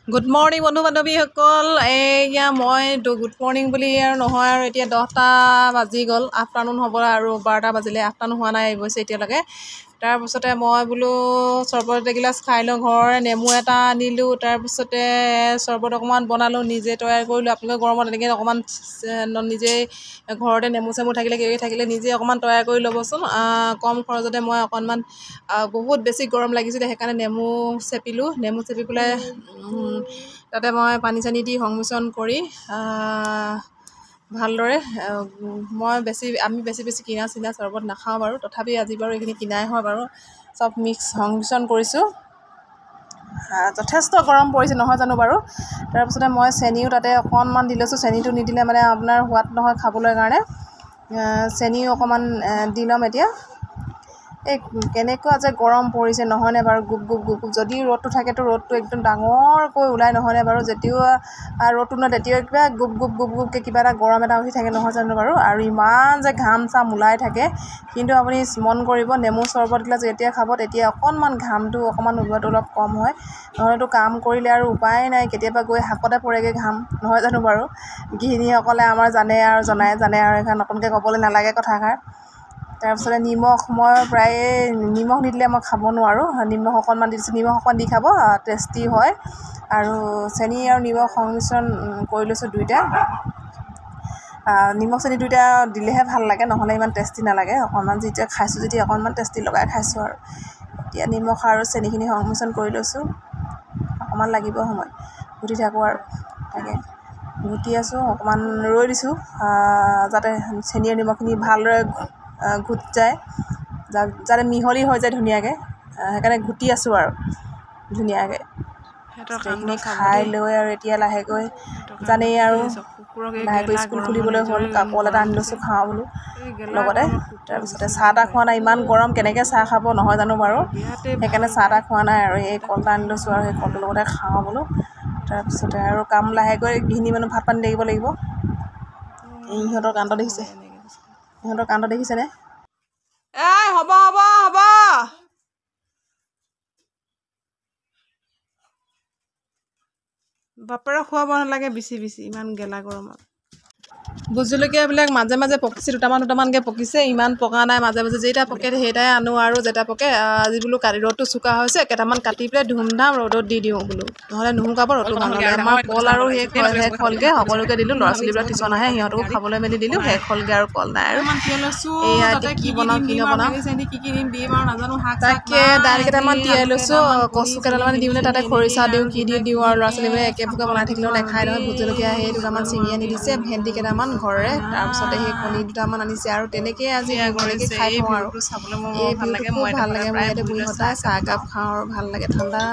Good morning বন্ধু বান্ধৱীসকল। এয়া মই গুড মৰ্ণিং বুলি আৰু নহয় আৰু এতিয়া 10টা বাজি গ'ল, আফটাৰনুন হ'ব আৰু 12টা বাজিলে, আফটাৰনুন হোৱা নাই গৈছে এতিয়ালৈকে। তাৰপিছতে মই বোলো চৰবত এগিলাচ খাই লওঁ, ঘৰৰে নেমু এটা আনিলোঁ, তাৰপিছতে চৰবত অকণমান বনালোঁ, নিজে তৈয়াৰ কৰিলোঁ। আপোনালোকে গৰমত এনেকৈ অকণমান নিজেই ঘৰতে নেমু চেমু থাকিলে কিবাকিবি থাকিলে নিজে অকণমান তৈয়াৰ কৰি ল'বচোন। কম খৰচতে মই অকণমান বহুত বেছি গৰম লাগিছিলে সেইকাৰণে নেমু চেপিলোঁ। নেমু চেপি পেলাই তাতে মই পানী চানী দি সংমিশ্ৰণ কৰি ভালদৰে আমি বেছি কিনা চিনা চৰবত নাখাওঁ বাৰু, তথাপি আজি বাৰু এইখিনি কিনাই হয় বাৰু, চব সংমিশ্ৰণ কৰিছোঁ। যথেষ্ট গৰম পৰিছে নহয় জানো বাৰু। তাৰপিছতে মই চেনিও তাতে অকণমান দি লৈছোঁ। চেনিটো নিদিলে মানে আপোনাৰ সোৱাদ নহয় খাবলৈ কাৰণে, চেনিও অকণমান দি ল'ম এতিয়া। এই কেনেকুৱা যে গৰম পৰিছে নহয়নে বাৰু, গুপ গুপ গুপ গুপ। যদি ৰ'দটো থাকেতো ৰ'দটো একদম ডাঙৰকৈ ওলাই নহয়নে বাৰু, যেতিয়াও ৰ'দটো নহয় তেতিয়াও কিবা গুপ গুপ গুপ গুপকৈ কিবা এটা গৰম এটা উঠি থাকে নহয় জানো বাৰু। আৰু ইমান যে ঘাম চাম ওলাই থাকে, কিন্তু আপুনি মন কৰিব নেমু চৰবতগিলাচ যেতিয়া খাব তেতিয়া অকণমান ঘামটো অকণমান ওলোৱাটো অলপ কম হয়, নহ'লেতো কাম কৰিলে আৰু উপায় নাই, কেতিয়াবা গৈ হাকতে পৰেগৈ ঘাম নহয় জানো বাৰু। গৃহিণীসকলে আমাৰ জানে আৰু এইখন নতুনকৈ ক'বলৈ নালাগে কথাষাৰ। তাৰপিছতে নিমখ মই প্ৰায়ে নিমখ নিদিলে মই খাব নোৱাৰোঁ, নিমখ অকণমান দি দিছোঁ। নিমখ অকণমান দি খাব, টেষ্টি হয়। আৰু চেনি আৰু নিমখ সংমিশ্ৰণ কৰি লৈছোঁ দুইটা। নিমখ চেনি দুইটা দিলেহে ভাল লাগে, নহ'লে ইমান টেষ্টি নালাগে। অকণমান যেতিয়া খাইছোঁ যেতিয়া অকণমান টেষ্টি লগাই খাইছোঁ আৰু। এতিয়া নিমখ আৰু চেনিখিনি সংমিশ্ৰণ কৰি লৈছোঁ, অকণমান লাগিব সময়, ঘুটি থাকোঁ আৰু তাকে ঘুটি আছোঁ। অকণমান ৰৈ দিছোঁ যাতে চেনি আৰু নিমখখিনি ভালদৰে ঘুট যায়, যাতে মিহলি হৈ যায় ধুনীয়াকৈ, সেইকাৰণে ঘুটি আছোঁ আৰু ধুনীয়াকৈ। সেইখিনি খাই লৈ আৰু এতিয়া লাহেকৈ জানেই আৰু লাহেকৈ স্কুল খুলিবলৈ হ'ল, কল এটা আনি লৈছোঁ খাওঁ বোলো লগতে। তাৰপিছতে চাহ তাহ খোৱা নাই, ইমান গৰম কেনেকৈ চাহ খাব নহয় জানো বাৰু, সেইকাৰণে চাহ তাহ খোৱা নাই আৰু এই কল এটা আনি লৈছোঁ আৰু সেই কলটোৰ লগতে খাওঁ বোলো। তাৰপিছতে আৰু কাম লাহেকৈ গৃহিণী মানুহ ভাত পানী লাগিব। ইহঁতৰ কাণ্ড দেখিছেনে? হ'ব বাপেৰে খুৱাব নালাগে বেছি ইমান গেলা গৰমত। ভোট জলকীয়াবিলাক মাজে মাজে পকিছে, দুটামানকৈ পকিছে, ইমান পকা নাই। মাজে মাজে যেইটা পকে সেইটাই আনো আৰু যেটা পকে আজি বোলো ৰ'দটো চোকা হৈছে, কেইটামান কাটি পেলাই ধুমধাম ৰ'দত দি দিওঁ বোলো, নহ'লে নুশুকাব ৰ'দটো ভাল হ'লে। আমাৰ কল আৰু শেষ হ'লগৈ, সকলোকে দিলোঁ। ল'ৰা ছোৱালীবিলাক টিউচন আহে, সিহঁতকো খাবলৈ মেলি দিলোঁ, শেষ হ'লগৈ আৰু কল নাই আৰু। এয়া এতিয়া কি বনাওঁ কি নবনাওঁ তাকে। দাইল কেইটামান তিয়াই লৈছোঁ, কচু কেইডালমান দিওঁ নে তাতে খৰিচা দিওঁ, কি দিওঁ আৰু ল'ৰা ছোৱালীবোৰে একে ভোকে বনাই থাকিলেও নাখায় নহয়। ভোট জলকীয়া সেই দুটামান ছিঙি আনি দিছে, ভেন্দি কেইটামান ঘৰৰে, তাৰপিছতে সেই কণী দুটামান আনিছে আৰু তেনেকেই আজি ঘৰলৈকে খাই থওঁ আৰু। এই ভিউটো খুব ভাল লাগে, মই ইয়াতে বহি সদায় চাহ একাপ খাওঁ আৰু ভাল লাগে, ঠাণ্ডা